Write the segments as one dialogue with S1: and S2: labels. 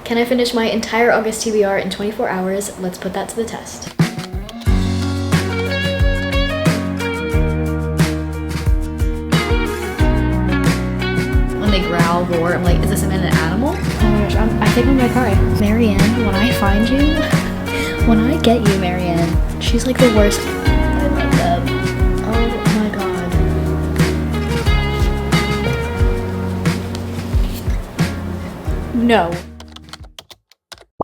S1: Can I finish my entire August TBR in 24 hours? Let's put that to the test. When they growl, roar, I'm like, is this an animal? Oh my gosh, I think I'm gonna cry. Marianne, when I find you, when I get you, Marianne, she's like the worst. I love them. Oh my god. No.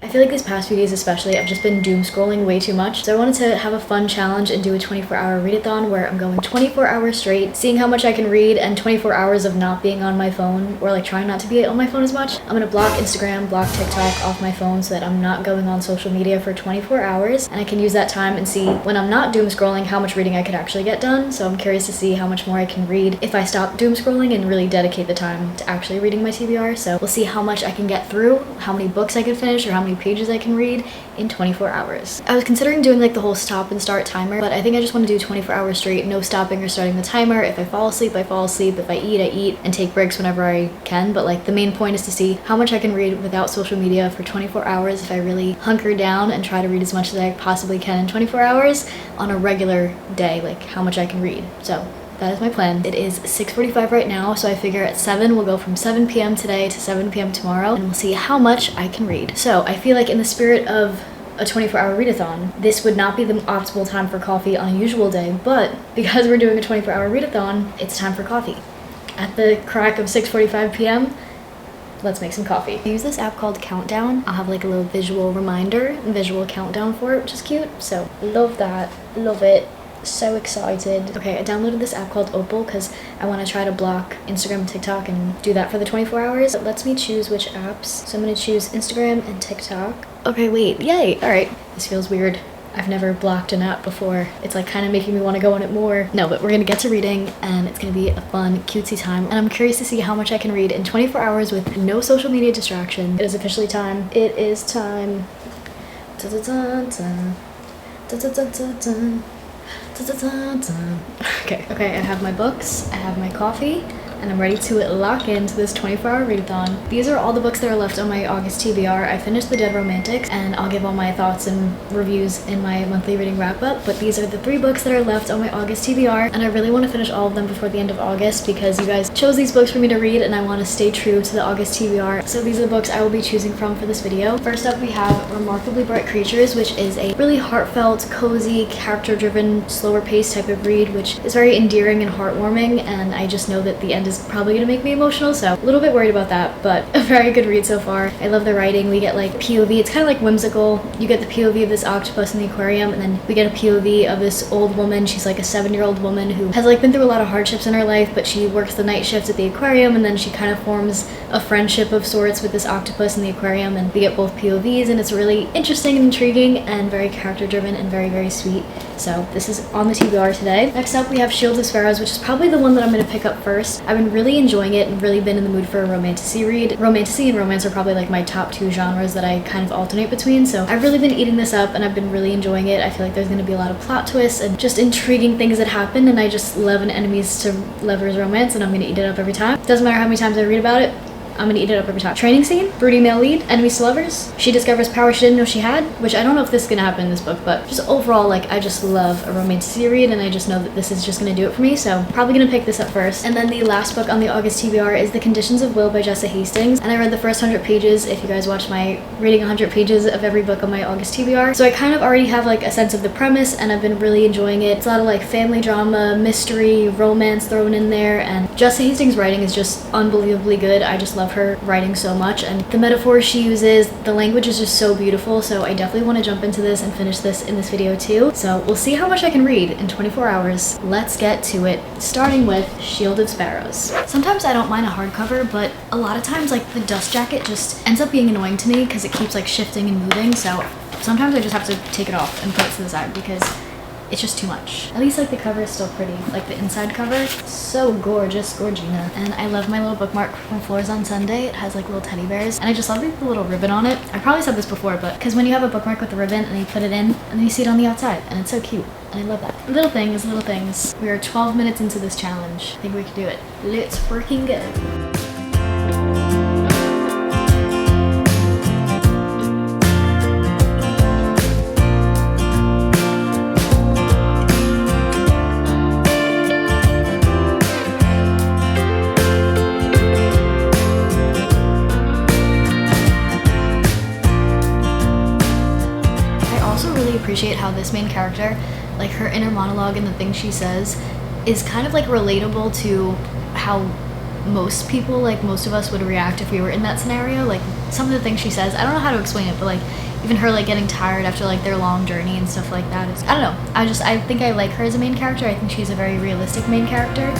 S1: I feel like these past few days especially, I've just been doom scrolling way too much. So I wanted to have a fun challenge and do a 24-hour readathon where I'm going 24 hours straight, seeing how much I can read, and 24 hours of not being on my phone, or like trying not to be on my phone as much. I'm gonna block Instagram, block TikTok off my phone so that I'm not going on social media for 24 hours, and I can use that time and see when I'm not doom scrolling how much reading I could actually get done. So I'm curious to see how much more I can read if I stop doom scrolling and really dedicate the time to actually reading my TBR. So we'll see how much I can get through, how many books I can finish, or how many pages I can read in 24 hours. I was considering doing like the whole stop and start timer, but I think I just want to do 24 hours straight, no stopping or starting the timer. If I fall asleep, I fall asleep. If I eat, and take breaks whenever I can. But like the main point is to see how much I can read without social media for 24 hours if I really hunker down and try to read as much as I possibly can in 24 hours on a regular day, like how much I can read. So that is my plan. It is 6:45 right now, so I figure at 7 we'll go from 7 p.m. today to 7 p.m. tomorrow, and we'll see how much I can read. So I feel like in the spirit of a 24-hour readathon, this would not be the optimal time for coffee on a usual day, but because we're doing a 24-hour readathon, it's time for coffee. At the crack of 6:45 p.m., let's make some coffee. I use this app called Countdown. I'll have like a little visual reminder, visual countdown for it, which is cute. So love that, love it. So excited. Okay, I downloaded this app called Opal because I want to try to block Instagram and TikTok and do that for the 24 hours. It lets me choose which apps. So I'm going to choose Instagram and TikTok. Okay, wait, yay. All right, this feels weird. I've never blocked an app before. It's like kind of making me want to go on it more. No, but we're going to get to reading and it's going to be a fun, cutesy time. And I'm curious to see how much I can read in 24 hours with no social media distraction. It is officially time. It is time. Dun-dun-dun-dun. Dun-dun-dun-dun-dun. Okay, I have my books, I have my coffee, and I'm ready to lock into this 24-hour readathon. These are all the books that are left on my August TBR. I finished The Dead Romantics, and I'll give all my thoughts and reviews in my monthly reading wrap-up, but these are the 3 books that are left on my August TBR, and I really want to finish all of them before the end of August because you guys chose these books for me to read, and I want to stay true to the August TBR. So these are the books I will be choosing from for this video. First up, we have Remarkably Bright Creatures, which is a really heartfelt, cozy, character-driven, slower-paced type of read, which is very endearing and heartwarming, and I just know that the end is probably gonna make me emotional, so a little bit worried about that, but a very good read so far. I love the writing. We get like POV. It's kind of like whimsical. You get the POV of this octopus in the aquarium, and then we get a POV of this old woman. She's like a 7-year-old woman who has like been through a lot of hardships in her life, but she works the night shifts at the aquarium, and then she kind of forms a friendship of sorts with this octopus in the aquarium, and we get both POVs, and it's really interesting and intriguing and very character driven and very, very sweet. So this is on the TBR today. Next up, we have Shields of Sparrows, which is probably the one that I'm going to pick up first. I've been really enjoying it and really been in the mood for a romantasy read. Romantasy and romance are probably like my top 2 genres that I kind of alternate between, so I've really been eating this up and I've been really enjoying it. I feel like there's going to be a lot of plot twists and just intriguing things that happen, and I just love an enemies to lovers romance, and I'm going to eat it up every time. Doesn't matter how many times I read about it, I'm gonna eat it up every time. Training scene, broody male lead, enemies to lovers. She discovers power she didn't know she had, which I don't know if this is gonna happen in this book, but just overall, like, I just love a romantasy read, and I just know that this is just gonna do it for me, so probably gonna pick this up first. And then the last book on the August TBR is The Conditions of Will by Jessa Hastings, and I read the first 100 pages, if you guys watch my reading 100 pages of every book on my August TBR, so I kind of already have like a sense of the premise, and I've been really enjoying it. It's a lot of like family drama, mystery, romance thrown in there, and Jessa Hastings' writing is just unbelievably good. I just love her writing so much, and the metaphors she uses, the language is just so beautiful, so I definitely want to jump into this and finish this in this video too. So we'll see how much I can read in 24 hours. Let's get to it, starting with Shielded Sparrows. Sometimes I don't mind a hardcover, but a lot of times like the dust jacket just ends up being annoying to me because it keeps like shifting and moving, so sometimes I just have to take it off and put it to the side because it's just too much. At least like the cover is still pretty, like the inside cover. So gorgeous, Gorgina. And I love my little bookmark from Floors on Sunday. It has like little teddy bears, and I just love the little ribbon on it. I probably said this before, but because when you have a bookmark with a ribbon and you put it in and then you see it on the outside, and it's so cute, and I love that. Little things, little things. We are 12 minutes into this challenge. I think we can do it. Let's freaking go. really appreciate how this main character, like her inner monologue and the things she says, is kind of like relatable to how most people, like most of us, would react if we were in that scenario. Like some of the things she says, I don't know how to explain it, but like even her like getting tired after like their long journey and stuff like that is, I don't know, I think I like her as a main character. I think she's a very realistic main character.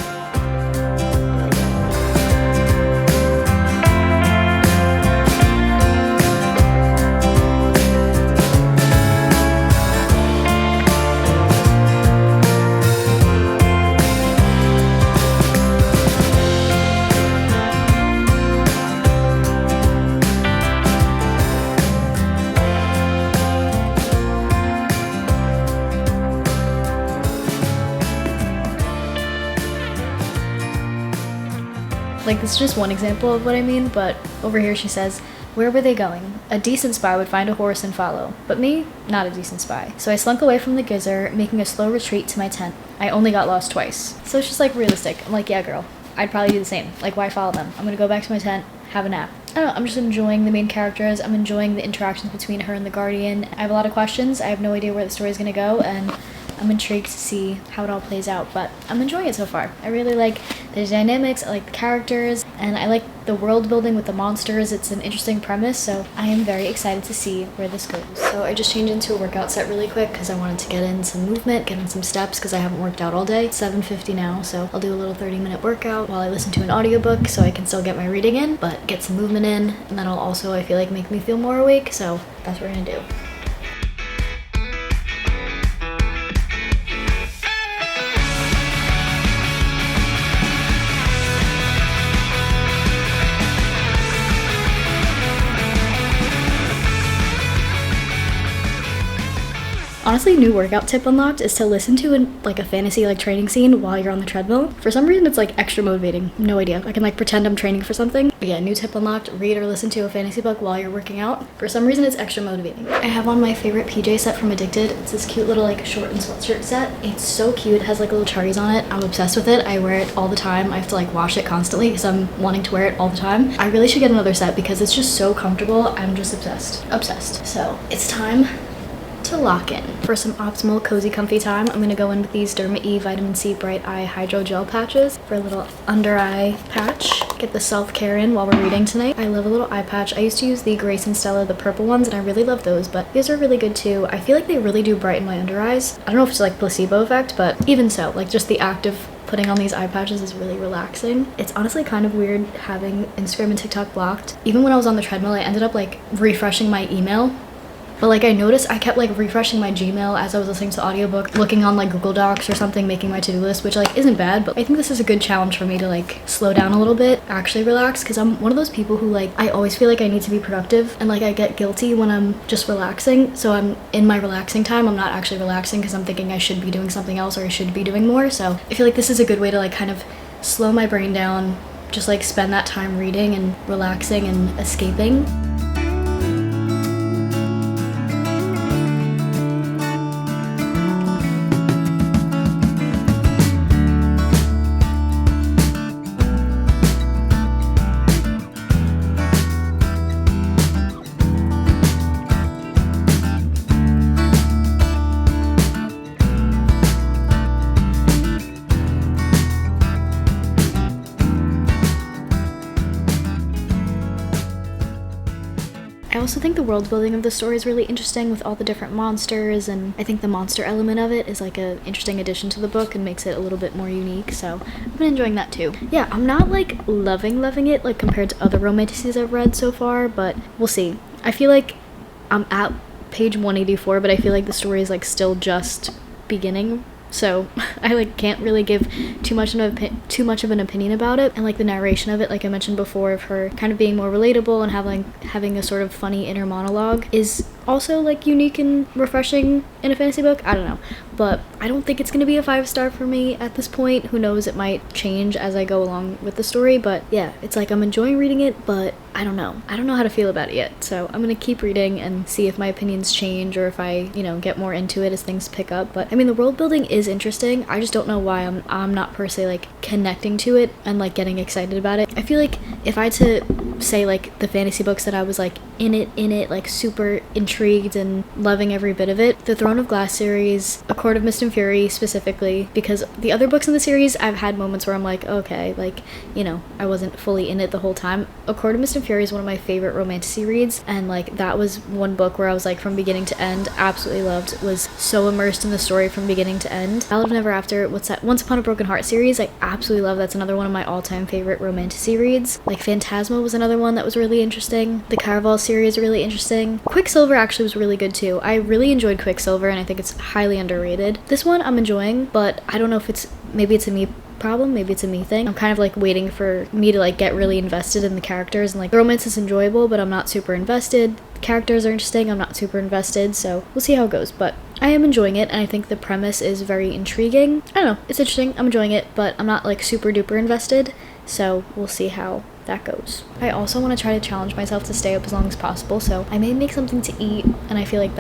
S1: Like, this is just one example of what I mean, but over here she says, "Where were they going? A decent spy would find a horse and follow. But me, not a decent spy. So I slunk away from the geyser, making a slow retreat to my tent. I only got lost twice." So it's just like realistic. I'm like, yeah, girl, I'd probably do the same. Like, why follow them? I'm gonna go back to my tent, have a nap. I don't know, I'm just enjoying the main characters. I'm enjoying the interactions between her and the Guardian. I have a lot of questions. I have no idea where the story is gonna go, and I'm intrigued to see how it all plays out, but I'm enjoying it so far. I really like the dynamics, I like the characters, and I like the world building with the monsters. It's an interesting premise, so I am very excited to see where this goes. So I just changed into a workout set really quick because I wanted to get in some movement, get in some steps, because I haven't worked out all day. It's 7:50 now, so I'll do a little 30-minute workout while I listen to an audiobook so I can still get my reading in, but get some movement in, and that'll also, I feel like, make me feel more awake, so that's what we're gonna do. Honestly, new workout tip unlocked is to listen to a fantasy like training scene while you're on the treadmill. For some reason, it's like extra motivating. No idea. I can like pretend I'm training for something. But yeah, new tip unlocked: read or listen to a fantasy book while you're working out. For some reason, it's extra motivating. I have on my favorite PJ set from Addicted. It's this cute little like short and sweatshirt set. It's so cute. It has like little cherries on it. I'm obsessed with it. I wear it all the time. I have to like wash it constantly because I'm wanting to wear it all the time. I really should get another set because it's just so comfortable. I'm just obsessed. Obsessed. So it's time to lock in. For some optimal cozy comfy time, I'm gonna go in with these Derma E Vitamin C Bright Eye Hydro Gel patches for a little under eye patch. Get the self-care in while we're reading tonight. I love a little eye patch. I used to use the Grace and Stella, the purple ones, and I really love those, but these are really good too. I feel like they really do brighten my under eyes. I don't know if it's like placebo effect, but even so, like just the act of putting on these eye patches is really relaxing. It's honestly kind of weird having Instagram and TikTok blocked. Even when I was on the treadmill, I ended up like refreshing my email. But like I noticed I kept like refreshing my Gmail as I was listening to the audiobook, looking on like Google Docs or something, making my to-do list, which like isn't bad, but I think this is a good challenge for me to like slow down a little bit, actually relax, because I'm one of those people who like, I always feel like I need to be productive, and like I get guilty when I'm just relaxing. So I'm in my relaxing time, I'm not actually relaxing because I'm thinking I should be doing something else or I should be doing more. So I feel like this is a good way to like kind of slow my brain down, just like spend that time reading and relaxing and escaping. I also think the world building of the story is really interesting with all the different monsters, and I think the monster element of it is like an interesting addition to the book and makes it a little bit more unique, so I've been enjoying that too. Yeah, I'm not like loving it like compared to other romanticities I've read so far, but we'll see. I feel like I'm at page 184, but I feel like the story is like still just beginning. So I like can't really give too much of an opinion about it, and like the narration of it, like I mentioned before, of her kind of being more relatable and having a sort of funny inner monologue is also like unique and refreshing in a fantasy book. I don't know, but I don't think it's gonna be a 5-star for me at this point. Who knows, it might change as I go along with the story, but yeah, it's like I'm enjoying reading it, but I don't know how to feel about it yet. So I'm gonna keep reading and see if my opinions change or if I, get more into it as things pick up. But I mean, the world building is interesting. I just don't know why I'm not per se like connecting to it and like getting excited about it. I feel like if I had to say like the fantasy books that I was like in it, like super intrigued and loving every bit of it. The Throne of Glass series, A Court of Mist and Fury specifically, because the other books in the series, I've had moments where I'm like, okay, like, you know, I wasn't fully in it the whole time. A Court of Mist and Fury is one of my favorite romantasy reads, and like that was one book where I was like from beginning to end, absolutely loved, was so immersed in the story from beginning to end. Ballad of Never After, what's that? Once Upon a Broken Heart series, I absolutely love. That's another one of my all-time favorite romantasy reads. Like Phantasma was another one that was really interesting. The Caraval series really interesting. Quicksilver actually was really good too. I really enjoyed Quicksilver, and I think it's highly underrated. This one I'm enjoying, but I don't know if maybe it's a me problem, maybe it's a me thing. I'm kind of like waiting for me to like get really invested in the characters, and like the romance is enjoyable, but I'm not super invested. The characters are interesting, I'm not super invested, so we'll see how it goes. But I am enjoying it, and I think the premise is very intriguing. I don't know, it's interesting, I'm enjoying it, but I'm not like super duper invested, so we'll see how that goes. I also want to try to challenge myself to stay up as long as possible, so I may make something to eat, and I feel like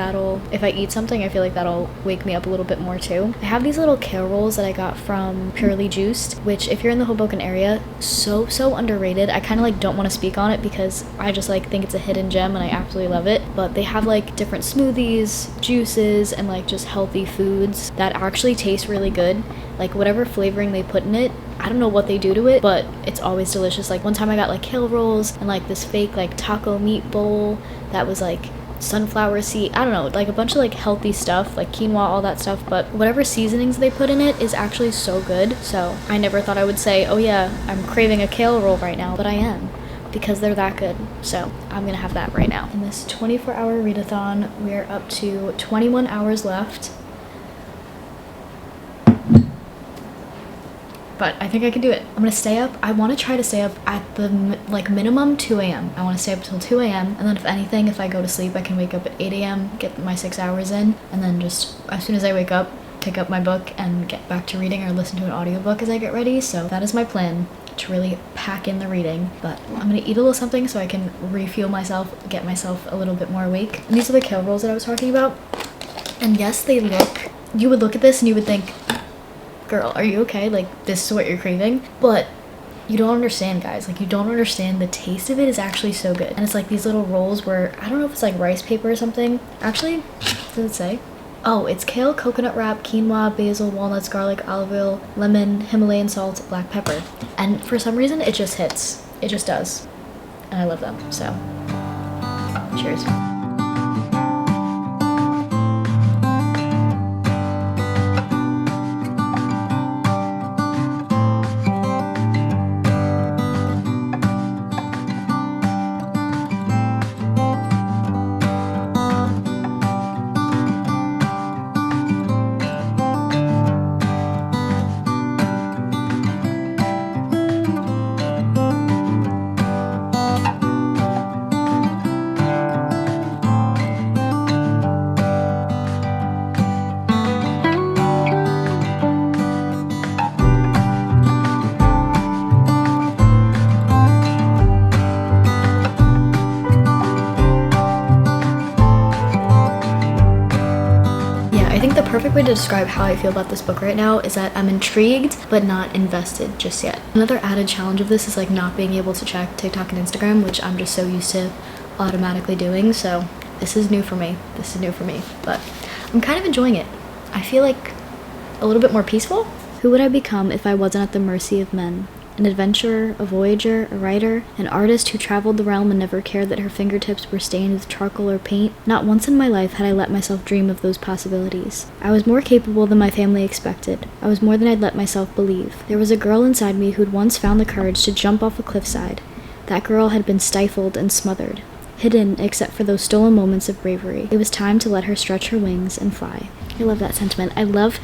S1: if I eat something, I feel like that'll wake me up a little bit more too. I have these little kale rolls that I got from Purely Juiced, which if you're in the Hoboken area, so underrated. I kind of like don't want to speak on it because I just like think it's a hidden gem and I absolutely love it, but they have like different smoothies, juices, and like just healthy foods that actually taste really good. Like whatever flavoring they put in it, I don't know what they do to it, but it's always delicious. Like one time I got like kale rolls and like this fake like taco meat bowl that was like sunflower seed, I don't know, like a bunch of like healthy stuff, like quinoa, all that stuff, but whatever seasonings they put in it is actually so good. So I never thought I would say, oh yeah, I'm craving a kale roll right now, but I am, because they're that good. So I'm gonna have that right now. In this 24-hour readathon, we're up to 21 hours left. But I think I can do it. I'm gonna stay up. I want to try to stay up at the like minimum 2 a.m. I want to stay up till 2 a.m. and then if anything, if I go to sleep, I can wake up at 8 a.m., get my 6 hours in, and then just as soon as I wake up, pick up my book and get back to reading or listen to an audiobook as I get ready. So that is my plan, to really pack in the reading. But I'm gonna eat a little something so I can refuel myself, get myself a little bit more awake. And these are the kale rolls that I was talking about. And yes, they look, you would look at this and you would think, girl, are you okay? Like, this is what you're craving? But you don't understand, guys. Like, you don't understand. The taste of it is actually so good. And it's like these little rolls where, I don't know if it's like rice paper or something. Actually, does it say? Oh, it's kale, coconut wrap, quinoa, basil, walnuts, garlic, olive oil, lemon, Himalayan salt, black pepper. And for some reason, it just hits. It just does. And I love them. So, cheers. The perfect way to describe how I feel about this book right now is that I'm intrigued but not invested just yet. Another added challenge of this is like not being able to check TikTok and Instagram, which I'm just so used to automatically doing, so this is new for me. But I'm kind of enjoying it. I feel like a little bit more peaceful. Who would I become if I wasn't at the mercy of men? An adventurer, a voyager, a writer, an artist who traveled the realm and never cared that her fingertips were stained with charcoal or paint. Not once in my life had I let myself dream of those possibilities. I was more capable than my family expected. I was more than I'd let myself believe. There was a girl inside me who'd once found the courage to jump off a cliffside. That girl had been stifled and smothered, hidden except for those stolen moments of bravery. It was time to let her stretch her wings and fly. I love that sentiment. I love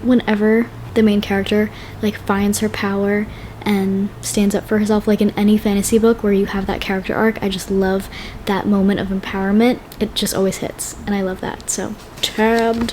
S1: whenever the main character like finds her power and stands up for herself, like in any fantasy book where you have that character arc. I just love that moment of empowerment. It just always hits, and I love that. So tab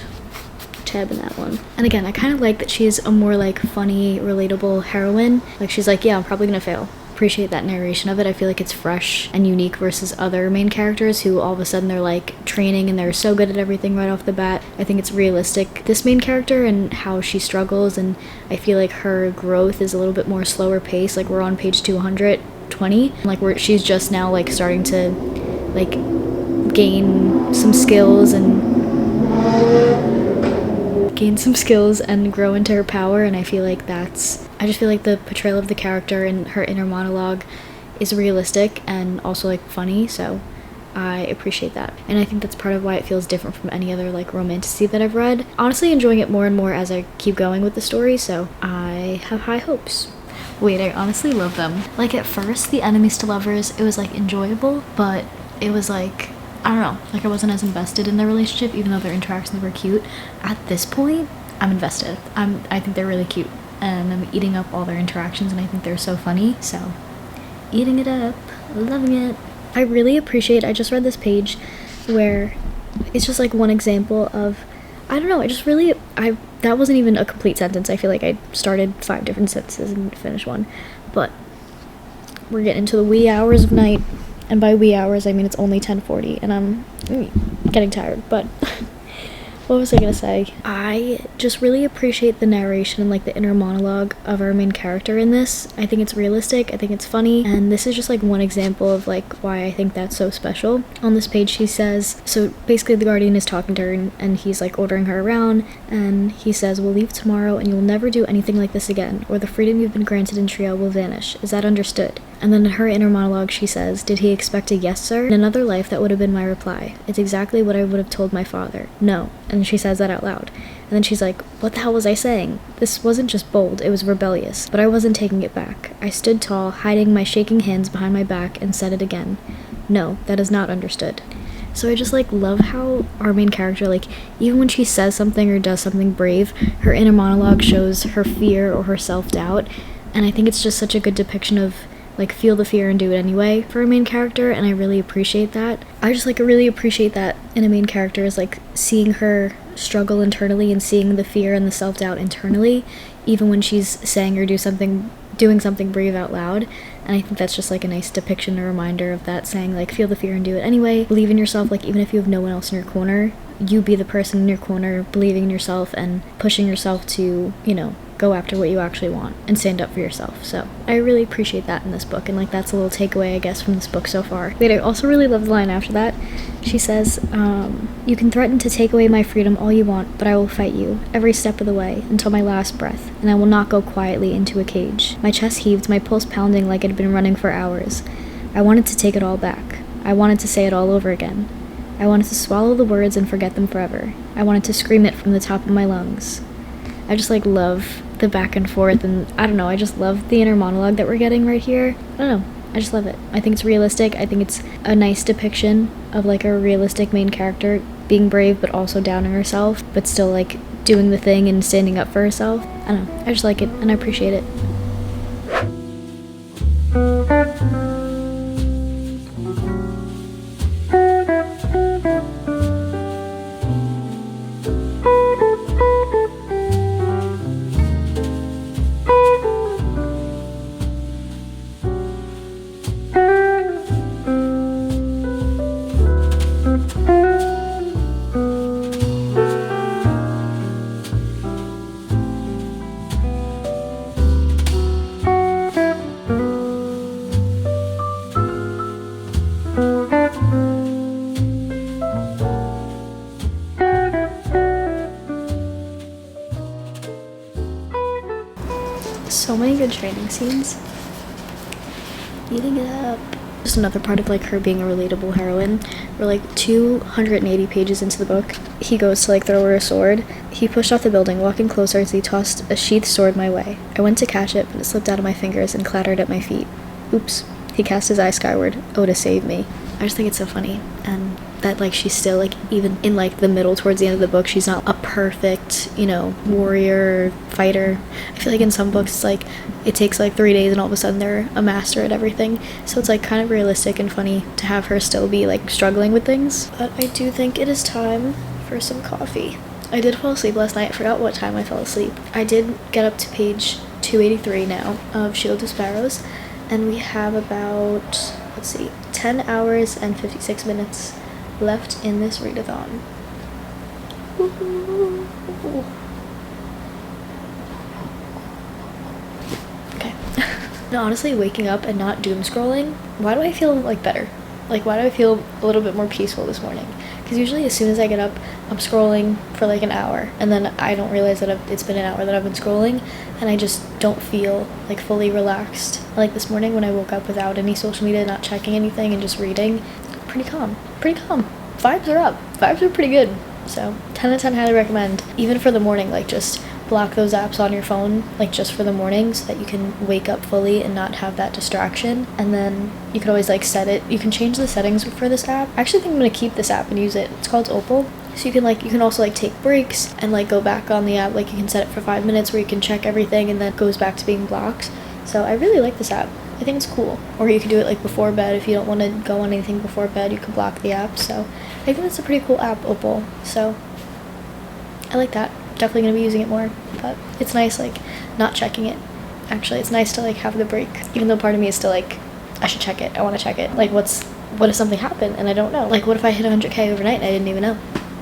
S1: in that one. And again, I kind of like that she's a more like funny, relatable heroine. Like she's like, yeah, I'm probably gonna fail. Appreciate that narration of it. I feel like it's fresh and unique versus other main characters who all of a sudden they're like training and they're so good at everything right off the bat. I think it's realistic, this main character and how she struggles, and I feel like her growth is a little bit more slower pace. Like we're on page 200 20, like where she's just now like starting to like gain some skills and grow into her power. And I just feel like the portrayal of the character and her inner monologue is realistic and also like funny, so I appreciate that. And I think that's part of why it feels different from any other like romantasy that I've read. Honestly, enjoying it more and more as I keep going with the story, so I have high hopes. Wait, I honestly love them. Like at first, the enemies to lovers, it was like enjoyable, but it was like, I don't know, like I wasn't as invested in their relationship, even though their interactions were cute. At this point, I'm invested. I think they're really cute, and I'm eating up all their interactions, and I think they're so funny, so eating it up, loving it. I really appreciate, I just read this page where it's just like one example of, I don't know, that wasn't even a complete sentence. I feel like I started 5 different sentences and finished one, but we're getting into the wee hours of night, and by wee hours I mean it's only 10:40 and I'm getting tired, but what was I gonna say? I just really appreciate the narration and like the inner monologue of our main character in this. I think it's realistic, I think it's funny, and this is just like one example of like why I think that's so special. On this page she says, so basically the guardian is talking to her and he's like ordering her around, and he says, "We'll leave tomorrow and you'll never do anything like this again, or the freedom you've been granted in Trio will vanish. Is that understood?" And then in her inner monologue she says, "Did he expect a yes, sir? In another life that would have been my reply. It's exactly what I would have told my father. No." And she says that out loud. And then she's like, "What the hell was I saying? This wasn't just bold, it was rebellious. But I wasn't taking it back. I stood tall, hiding my shaking hands behind my back, and said it again. No, that is not understood." So I just like love how our main character, like even when she says something or does something brave, her inner monologue shows her fear or her self-doubt. And I think it's just such a good depiction of like feel the fear and do it anyway for a main character, and I really appreciate that. I just like really appreciate that in a main character, is like seeing her struggle internally and seeing the fear and the self-doubt internally, even when she's saying or doing something brave out loud. And I think that's just like a nice depiction, a reminder of that, saying like feel the fear and do it anyway. Believe in yourself, like even if you have no one else in your corner, you be the person in your corner, believing in yourself and pushing yourself to, you know, go after what you actually want and stand up for yourself. So I really appreciate that in this book, and like that's a little takeaway I guess from this book so far. Wait, I also really love the line after that. She says, "You can threaten to take away my freedom all you want, but I will fight you every step of the way until my last breath, and I will not go quietly into a cage." My chest heaved, my pulse pounding like it had been running for hours. I wanted to take it all back. I wanted to say it all over again. I wanted to swallow the words and forget them forever. I wanted to scream it from the top of my lungs. I just like love the back and forth, and I don't know, I just love the inner monologue that we're getting right here. I don't know, I just love it. I think it's realistic. I think it's a nice depiction of like a realistic main character being brave but also downing herself, but still like doing the thing and standing up for herself. I don't know, I just like it and I appreciate it. So many good training scenes. Eating it up. Just another part of like her being a relatable heroine. We're like 280 pages into the book. He goes to like throw her a sword. He pushed off the building, walking closer as he tossed a sheathed sword my way. I went to catch it, but it slipped out of my fingers and clattered at my feet. Oops. He cast his eye skyward. Oh, to save me. I just think it's so funny, and that like she's still like, even in like the middle towards the end of the book, she's not a perfect, you know, warrior fighter. I feel like in some books it's like it takes like 3 days and all of a sudden they're a master at everything, so it's like kind of realistic and funny to have her still be like struggling with things. But I do think it is time for some coffee. I did fall asleep last night. I forgot what time I fell asleep. I did get up to page 283 now of Shield of Sparrows, and we have about, let's see, 10 hours and 56 minutes left in this readathon. Okay. And honestly, waking up and not doom scrolling, why do I feel like better? Like, why do I feel a little bit more peaceful this morning? Because usually as soon as I get up, I'm scrolling for like an hour, and then I don't realize that it's been an hour that I've been scrolling, and I just don't feel like fully relaxed. Like this morning when I woke up without any social media, not checking anything, and just reading, pretty calm. Vibes are up. Vibes are pretty good. So 10 out of 10, highly recommend. Even for the morning, like just block those apps on your phone, like just for the morning, so that you can wake up fully and not have that distraction. And then you can always like set it, you can change the settings for this app. I actually think I'm gonna keep this app and use it. It's called Opal. So you can also like take breaks and like go back on the app. Like you can set it for 5 minutes where you can check everything and then it goes back to being blocked. So I really like this app. I think it's cool. Or you could do it like before bed. If you don't want to go on anything before bed, you can block the app. So I think it's a pretty cool app, Opal. So I like that. Definitely gonna be using it more, but it's nice like not checking it. Actually, it's nice to like have the break, even though part of me is still like, I should check it, I want to check it. Like what if something happened and I don't know? Like what if I hit 100k overnight and I didn't even know?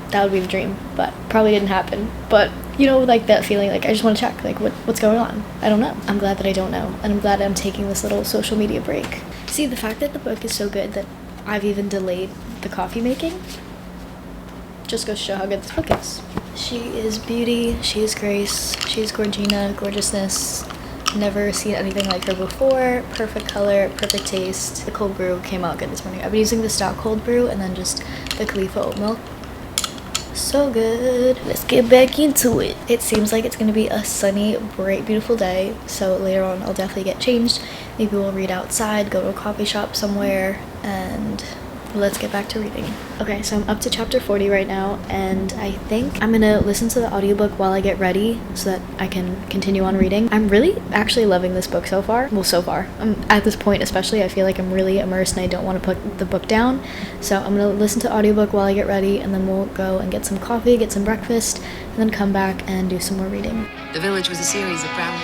S1: That would be the dream, but probably didn't happen. But you know, like that feeling, like I just want to check like what's going on. I don't know. I'm glad that I don't know, and I'm glad I'm taking this little social media break. See, the fact that the book is so good that I've even delayed the coffee making just goes to show how good this book is. She is beauty, she is grace, she is Gorgina, gorgeousness. Never seen anything like her before. Perfect color, perfect taste. The cold brew came out good this morning. I've been using the stout cold brew and then just the Khalifa oat milk. So good. Let's get back into it. It seems like it's gonna be a sunny, bright, beautiful day. So later on I'll definitely get changed. Maybe we'll read outside, go to a coffee shop somewhere, and let's get back to reading. Okay, so I'm up to chapter 40 right now, and I think I'm gonna listen to the audiobook while I get ready so that I can continue on reading. I'm really actually loving this book so far. Well, so far. At this point especially, I feel like I'm really immersed and I don't want to put the book down. So I'm gonna listen to audiobook while I get ready, and then we'll go and get some coffee, get some breakfast, and then come back and do some more reading.
S2: The village was a series of brown.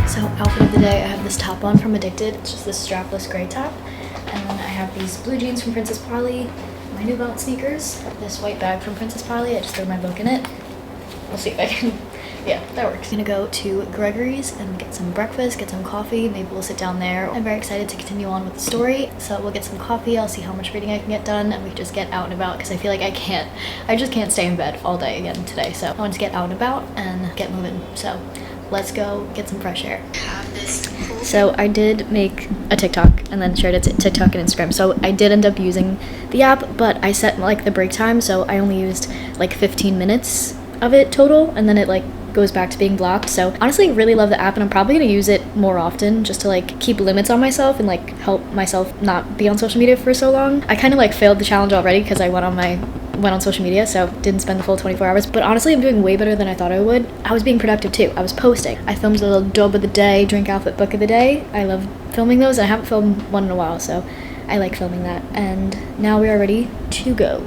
S1: So outfit of the day, I have this top on from Addicted. It's just this strapless gray top. And then I have these blue jeans from Princess Polly, my New Balance sneakers, this white bag from Princess Polly. I just threw my book in it. We'll see if I can, yeah, that works. I'm gonna go to Gregory's and get some breakfast, get some coffee. Maybe we'll sit down there. I'm very excited to continue on with the story. So we'll get some coffee. I'll see how much reading I can get done, and we can just get out and about, because I feel like I just can't stay in bed all day again today. So I want to get out and about and get moving. So let's go get some fresh air. So I did make a TikTok and then shared it to TikTok and Instagram. So I did end up using the app, but I set like the break time, so I only used like 15 minutes of it total, and then it like goes back to being blocked. So honestly, really love the app, and I'm probably gonna use it more often just to like keep limits on myself and like help myself not be on social media for so long. I kind of like failed the challenge already because I went on my went on social media, so didn't spend the full 24 hours. But honestly, I'm doing way better than I thought I would. I was being productive too. I was posting. I filmed a little dub of the day, drink outfit book of the day. I love filming those. I haven't filmed one in a while, so I like filming that. And now we are ready to go.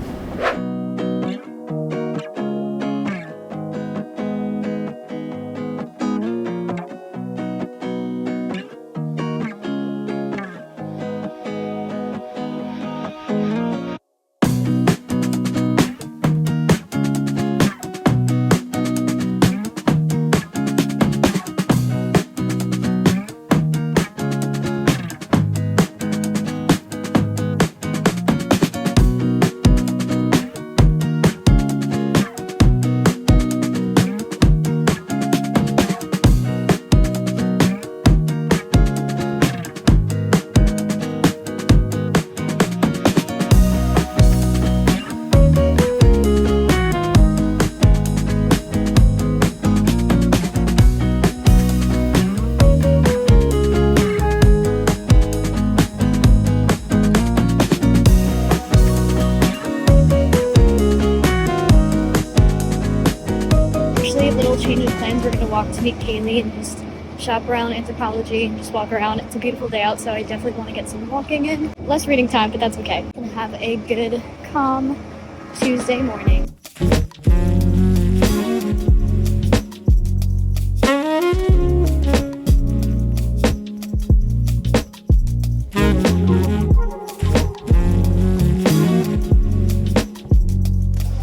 S1: Change of plans. We're gonna walk to meet Kaylee and just shop around Anthropology and just walk around. It's a beautiful day out, so I definitely want to get some walking in. Less reading time, but that's okay. Gonna have a good, calm Tuesday morning.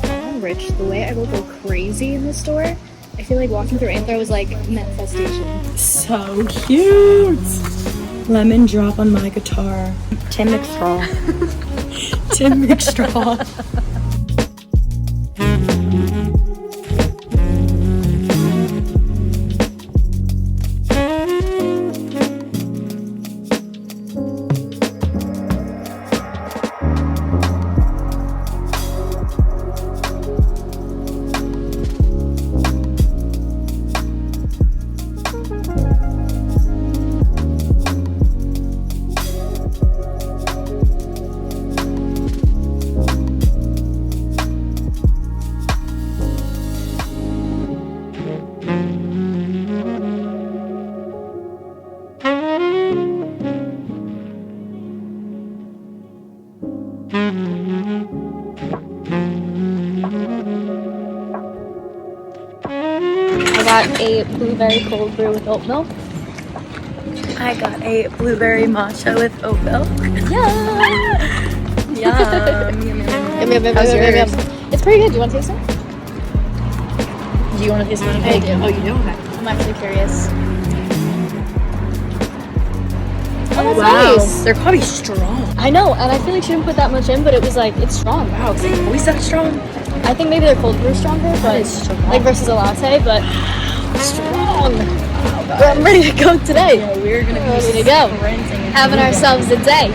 S1: I'm rich. The way I will go crazy in this store. I feel like walking through Anthro was like manifestation.
S3: So cute! Lemon drop on my guitar. Tim McStraw. Tim McStraw.
S1: I got a blueberry cold brew with oat milk.
S3: I got a blueberry matcha with oat milk.
S1: Yum!
S3: Yum. How's yours?
S1: It's pretty good. Do you want to taste it?
S3: Do you want to taste one?
S1: I do.
S3: Oh, you do? Okay.
S1: I'm actually curious. Oh, that's
S3: Wow,
S1: nice.
S3: they're probably strong.
S1: I know, and I feel like she didn't put that much in, but it was like, it's strong.
S3: Wow, is it always that strong?
S1: I think maybe their cold brew is stronger, but
S3: is strong.
S1: like versus a latte, but strong. I'm ready to go today.
S3: Yeah, we're gonna be
S1: ready to go.
S3: sprinting.
S1: Having ourselves a day.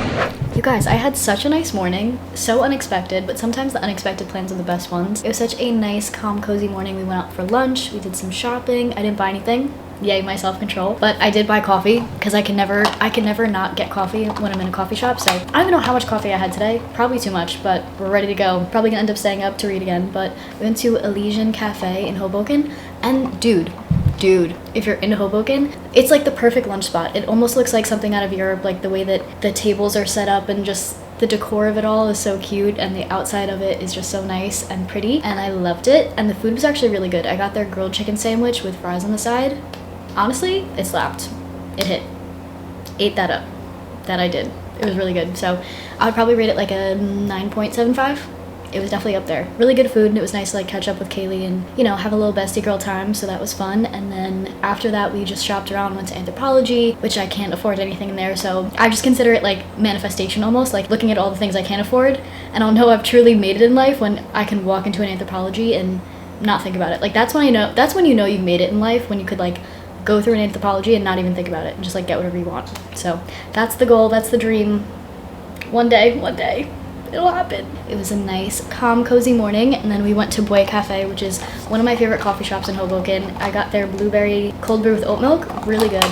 S1: You guys, I had such a nice morning. So unexpected, but sometimes the unexpected plans are the best ones. It was such a nice, calm, cozy morning. We went out for lunch. We did some shopping. I didn't buy anything. Yay, my self-control. But I did buy coffee because I can never not get coffee when I'm in a coffee shop. So I don't even know how much coffee I had today. Probably too much, but we're ready to go. Probably gonna end up staying up to read again. But we went to Elysian Cafe in Hoboken, and dude, if you're in Hoboken, it's like the perfect lunch spot. It almost looks like something out of Europe, like the way that the tables are set up and just the decor of it all is so cute, and the outside of it is just so nice and pretty, and I loved it. And the food was actually really good. I got their grilled chicken sandwich with fries on the side. Honestly, it slapped. It hit. Ate that up. That I did. It was really good. So I would probably rate it like a 9.75. It was definitely up there. Really good food, and it was nice to like catch up with Kaylee and, you know, have a little bestie girl time, so that was fun. And then after that, we just shopped around, went to Anthropology, which I can't afford anything in there, so I just consider it like manifestation almost, like looking at all the things I can't afford, and I'll know I've truly made it in life when I can walk into an Anthropology and not think about it. Like that's when you know you've made it in life, when you could like go through an Anthropology and not even think about it and just like get whatever you want. So that's the goal, that's the dream. One day, it'll happen. It was a nice, calm, cozy morning, and then we went to Boy Cafe, which is one of my favorite coffee shops in Hoboken. I got their blueberry cold brew with oat milk. Really good.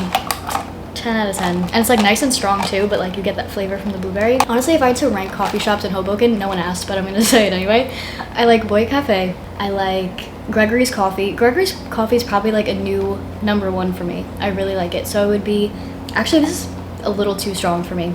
S1: 10 out of 10. And it's like nice and strong too, but like you get that flavor from the blueberry. Honestly, if I had to rank coffee shops in Hoboken, no one asked, but I'm gonna say it anyway. I like Boy Cafe. I like Gregory's Coffee. Gregory's Coffee is probably like a new #1 for me. I really like it. So it would be, actually this is a little too strong for me.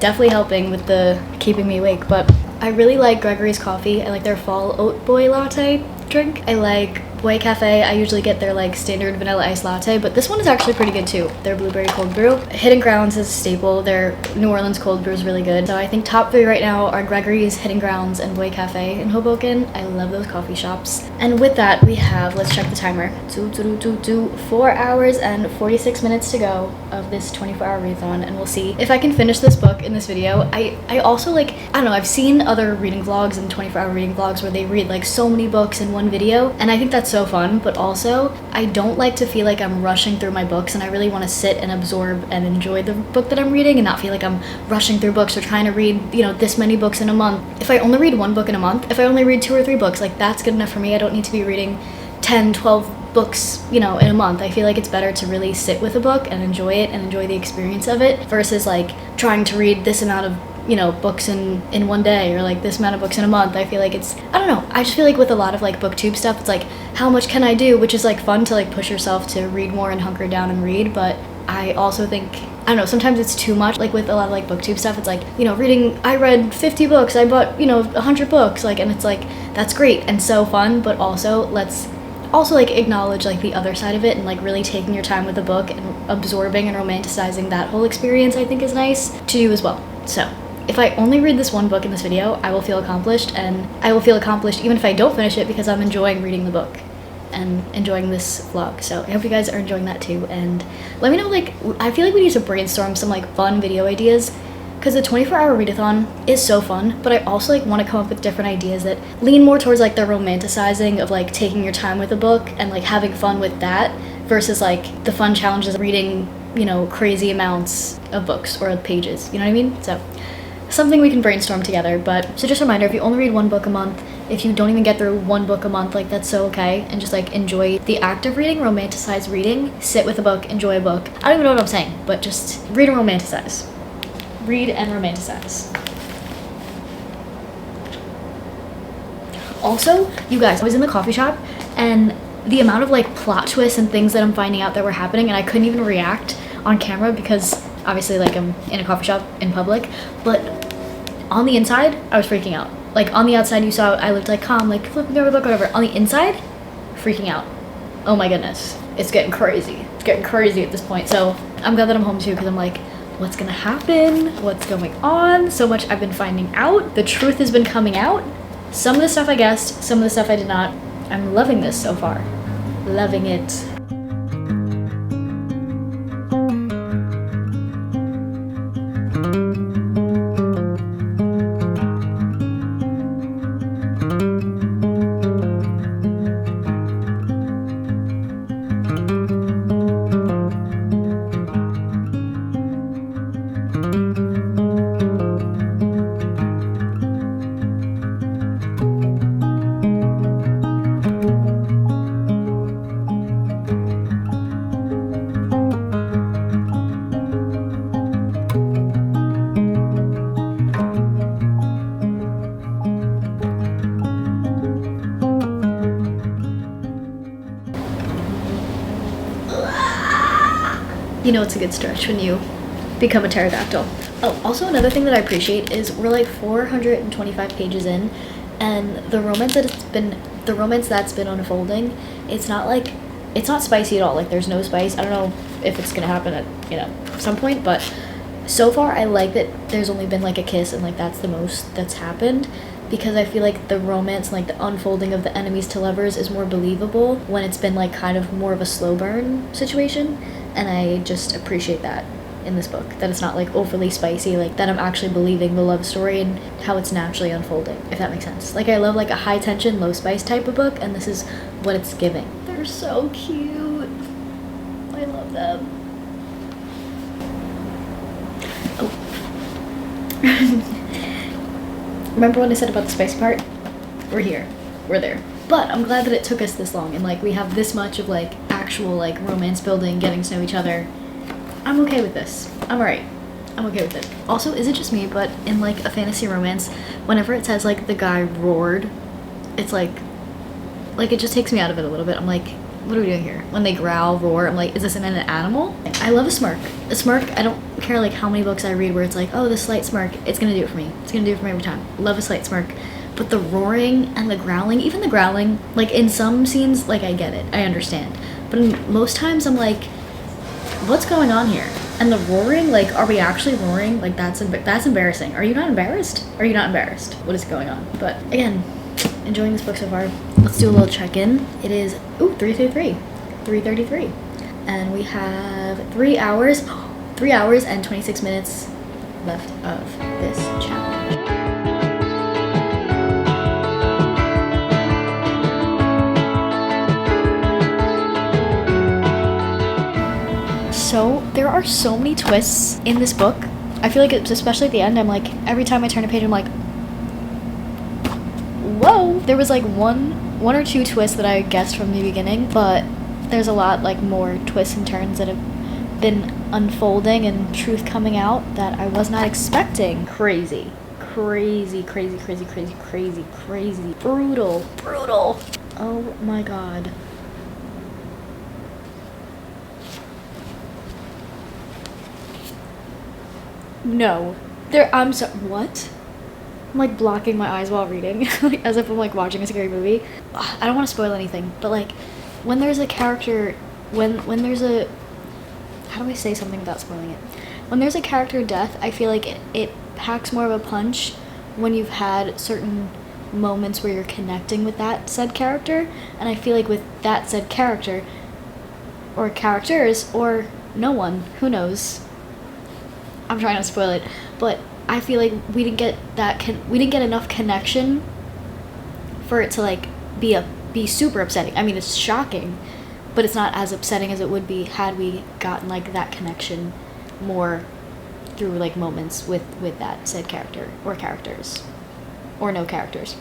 S1: Definitely helping with the keeping me awake, but I really like Gregory's Coffee. I like their fall oat boy latte drink. I like Boy Cafe. I usually get their like standard vanilla iced latte, but this one is actually pretty good too. Their blueberry cold brew. Hidden Grounds is a staple. Their New Orleans cold brew is really good. So I think top 3 right now are Gregory's, Hidden Grounds, and Boy Cafe in Hoboken. I love those coffee shops. And with that, we have, let's check the timer. 4 hours and 46 minutes to go of this 24-hour readathon, and we'll see if I can finish this book in this video. I also like, I don't know, I've seen other reading vlogs and 24-hour reading vlogs where they read like so many books in one video, and I think that's so fun, but also I don't like to feel like I'm rushing through my books, and I really want to sit and absorb and enjoy the book that I'm reading and not feel like I'm rushing through books or trying to read, you know, this many books in a month. If I only read 1 book in a month, if I only read 2 or 3 books, like that's good enough for me. I don't need to be reading 10, 12 books, you know, in a month. I feel like it's better to really sit with a book and enjoy it and enjoy the experience of it versus like trying to read this amount of, you know, books in one day or like this amount of books in a month. I feel like it's, I don't know, I just feel like with a lot of like booktube stuff, it's like how much can I do, which is like fun to like push yourself to read more and hunker down and read, but I also think, I don't know, sometimes it's too much. Like with a lot of like booktube stuff, it's like, you know, reading, I read 50 books, I bought, you know, 100 books, like, and it's like, that's great and so fun, but also let's also like acknowledge like the other side of it and like really taking your time with the book and absorbing and romanticizing that whole experience, I think is nice to do as well. So if I only read this 1 book in this video, I will feel accomplished, and I will feel accomplished even if I don't finish it because I'm enjoying reading the book and enjoying this vlog. So I hope you guys are enjoying that too, and let me know, like, I feel like we need to brainstorm some like fun video ideas because the 24-hour readathon is so fun, but I also like want to come up with different ideas that lean more towards like the romanticizing of like taking your time with a book and like having fun with that versus like the fun challenges of reading, you know, crazy amounts of books or pages, you know what I mean? So something we can brainstorm together. But so just a reminder, if you only read 1 book a month, if you don't even get through 1 book a month, like that's so okay, and just like enjoy the act of reading, romanticize reading, sit with a book, enjoy a book. I don't even know what I'm saying, but just read and romanticize. Read and romanticize. Also, you guys, I was in the coffee shop and the amount of like plot twists and things that I'm finding out that were happening, and I couldn't even react on camera because obviously like I'm in a coffee shop in public, but on the inside I was freaking out. Like on the outside you saw I looked like calm, like flipping over the book, whatever. On the inside, freaking out. Oh my goodness, it's getting crazy. It's getting crazy at this point. So I'm glad that I'm home too, because I'm like, what's gonna happen? What's going on? So much I've been finding out. The truth has been coming out. Some of the stuff I guessed, some of the stuff I did not. I'm loving this so far. Loving it. You know it's a good stretch when you become a pterodactyl. Oh, also another thing that I appreciate is we're like 425 pages in, and the romance that's been unfolding, it's not spicy at all. Like there's no spice. I don't know if it's gonna happen at, you know, some point, but so far I like that there's only been like a kiss, and like that's the most that's happened, because I feel like the romance and like the unfolding of the enemies to lovers is more believable when it's been like kind of more of a slow burn situation. And I just appreciate that in this book, that it's not like overly spicy, like that I'm actually believing the love story and how it's naturally unfolding, if that makes sense. Like I love like a high tension, low spice type of book, and this is what it's giving. They're so cute. I love them. Oh. Remember when I said about the spicy part? We're here. We're there. But I'm glad that it took us this long, and like we have this much of like actual like romance building, getting to know each other. I'm okay with this. I'm alright. I'm okay with it. Also, is it just me, but in like a fantasy romance, whenever it says like the guy roared, it's like it just takes me out of it a little bit. I'm like, what are we doing here? When they growl, roar, I'm like, is this an animal? I love a smirk. A smirk, I don't care like how many books I read where it's like, oh, this slight smirk, it's gonna do it for me. It's gonna do it for me every time. Love a slight smirk. But the roaring and the growling, even the growling, like in some scenes, like I get it, I understand. But in most times I'm like, what's going on here? And the roaring, like, are we actually roaring? Like, that's embarrassing. Are you not embarrassed? Are you not embarrassed? What is going on? But again, enjoying this book so far. Let's do a little check-in. It is 3:33, and we have 3 hours and 26 minutes left of this challenge. So there are so many twists in this book. I feel like it's especially at the end, I'm like, every time I turn a page I'm like, whoa. There was like one or two twists that I guessed from the beginning, but there's a lot like more twists and turns that have been unfolding and truth coming out that I was not expecting. Crazy. Brutal. Oh my god. No. I'm so, what? I'm like blocking my eyes while reading, like, as if I'm like watching a scary movie. Ugh, I don't want to spoil anything, but like when there's a character, when there's a, how do I say something without spoiling it? When there's a character death, I feel like it packs more of a punch when you've had certain moments where you're connecting with that said character, and I feel like with that said character, or characters, or no one, who knows? I'm trying not to spoil it, but I feel like we didn't get enough connection for it to like be super upsetting. I mean, it's shocking, but it's not as upsetting as it would be had we gotten like that connection more through like moments with that said character or characters, or no characters.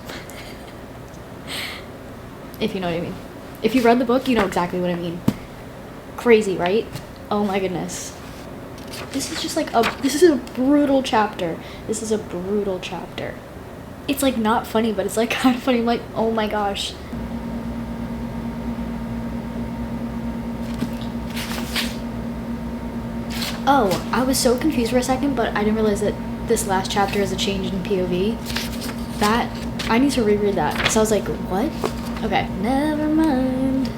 S1: If you know what I mean. If you read the book, you know exactly what I mean. Crazy, right? Oh my goodness. This is just like this is a brutal chapter. It's like not funny, but it's like kind of funny. I'm like, oh my gosh. Oh, I was so confused for a second, but I didn't realize that this last chapter is a change in POV. That, I need to reread that. So I was like, what? Okay, never mind.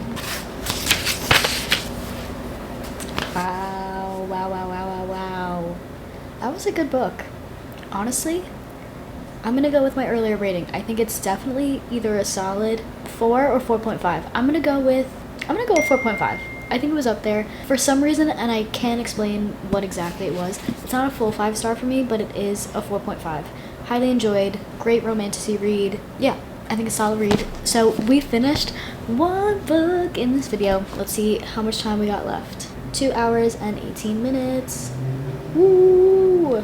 S1: Wow. That was a good book. Honestly, I'm gonna go with my earlier rating. I think it's definitely either a solid 4 or 4.5. I'm gonna go with 4.5. I think it was up there. For some reason, and I can't explain what exactly it was, it's not a full 5-star for me, but it is a 4.5. Highly enjoyed. Great romantic read. Yeah, I think a solid read. So we finished one book in this video. Let's see how much time we got left. 2 hours and 18 minutes. Woo!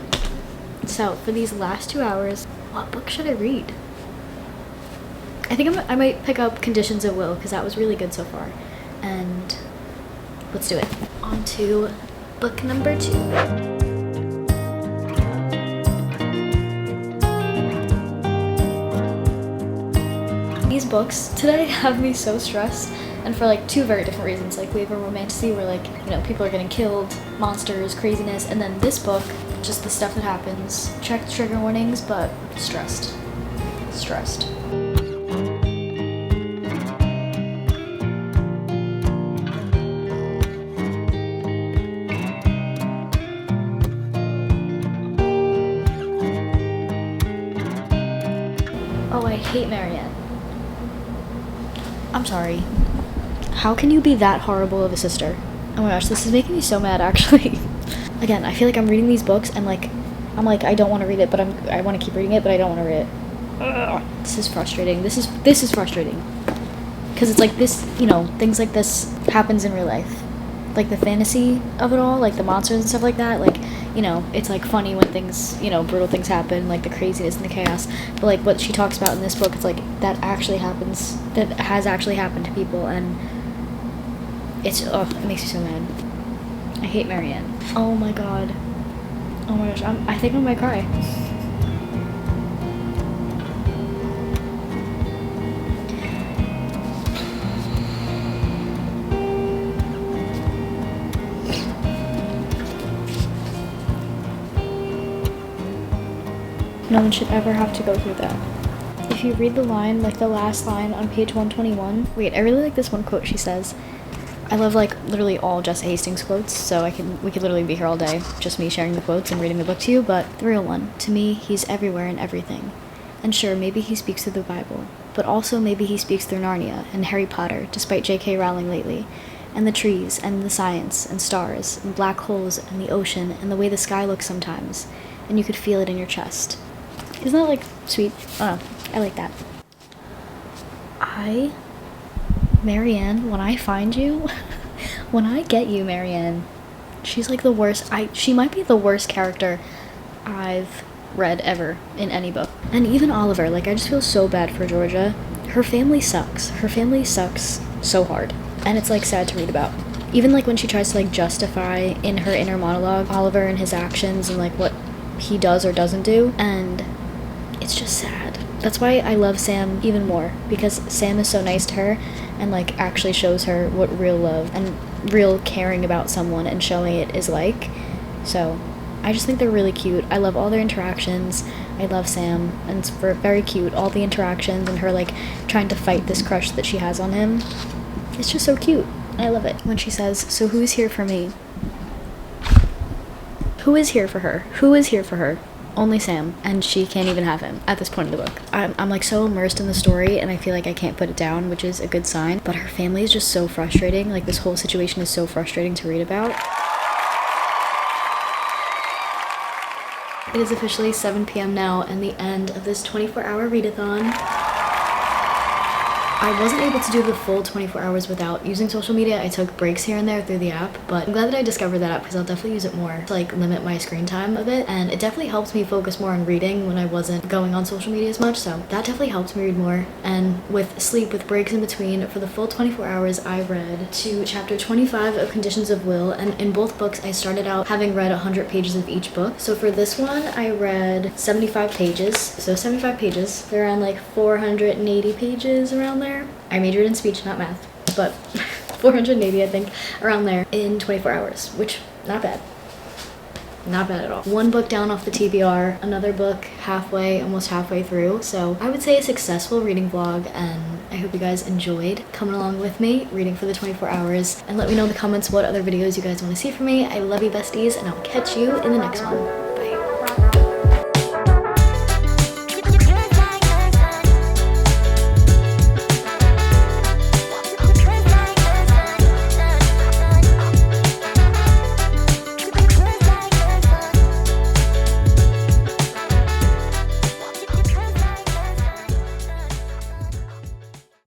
S1: So for these last 2 hours, what book should I read? I think I might pick up Conditions of Will, because that was really good so far. And let's do it. On to book number 2. These books today have me so stressed, and for like 2 very different reasons. Like we have a romantasy where like, you know, people are getting killed, monsters, craziness, and then this book, just the stuff that happens. Check the trigger warnings, but stressed. Oh, I hate Marianne. I'm sorry. How can you be that horrible of a sister? Oh my gosh, this is making me so mad, actually. Again, I feel like I'm reading these books and like, I'm like, I don't want to read it, but I want to keep reading it, but I don't want to read it. Ugh. This is frustrating. This is frustrating. Because it's like this, you know, things like this happens in real life. Like the fantasy of it all, like the monsters and stuff like that, like, you know, it's like funny when things, you know, brutal things happen, like the craziness and the chaos. But like what she talks about in this book, it's like that actually happens, that has actually happened to people, and it's, oh, it makes me so mad. I hate Marianne. Oh my god. Oh my gosh, I think I might cry. No one should ever have to go through that. If you read the line, like the last line on page 121, wait, I really like this one quote she says. I love like literally all Jess Hastings quotes, so we could literally be here all day, just me sharing the quotes and reading the book to you, but the real one, to me, he's everywhere and everything. And sure, maybe he speaks through the Bible, but also maybe he speaks through Narnia and Harry Potter, despite J.K. Rowling lately, and the trees and the science and stars and black holes and the ocean and the way the sky looks sometimes, and you could feel it in your chest. Isn't that like sweet? Oh, I like that. Marianne, when I find you, when I get you, Marianne, she's like the worst. She might be the worst character I've read ever in any book. And even Oliver, like I just feel so bad for Georgia. Her family sucks. Her family sucks so hard. And it's like sad to read about. Even like when she tries to like justify in her inner monologue Oliver and his actions and like what he does or doesn't do. And it's just sad. That's why I love Sam even more, because Sam is so nice to her and like actually shows her what real love and real caring about someone and showing it is like. So I just think they're really cute. I love all their interactions. I love Sam, and it's very cute, all the interactions and her like trying to fight this crush that she has on him. It's just so cute. I love it. When she says, "So who's here for me?" Who is here for her? Who is here for her? Only Sam, and she can't even have him at this point in the book. I'm like so immersed in the story and I feel like I can't put it down, which is a good sign, but her family is just so frustrating. Like this whole situation is so frustrating to read about. It is officially 7 p.m. now and the end of this 24-hour readathon. I wasn't able to do the full 24 hours without using social media. I took breaks here and there through the app, but I'm glad that I discovered that app because I'll definitely use it more to like limit my screen time a bit, and it definitely helped me focus more on reading when I wasn't going on social media as much, so that definitely helped me read more. And with sleep, with breaks in between, for the full 24 hours I read to chapter 25 of Conditions of Will, and in both books I started out having read 100 pages of each book. So for this one I read 75 pages, so 75 pages. They're around like 480 pages around there. I majored in speech, not math, but 480 I think, around there, in 24 hours, which, not bad. Not bad at all. One book down off the TBR, another book halfway, almost halfway through, so I would say a successful reading vlog, and I hope you guys enjoyed coming along with me, reading for the 24 hours, and let me know in the comments what other videos you guys want to see from me. I love you besties, and I'll catch you in the next one.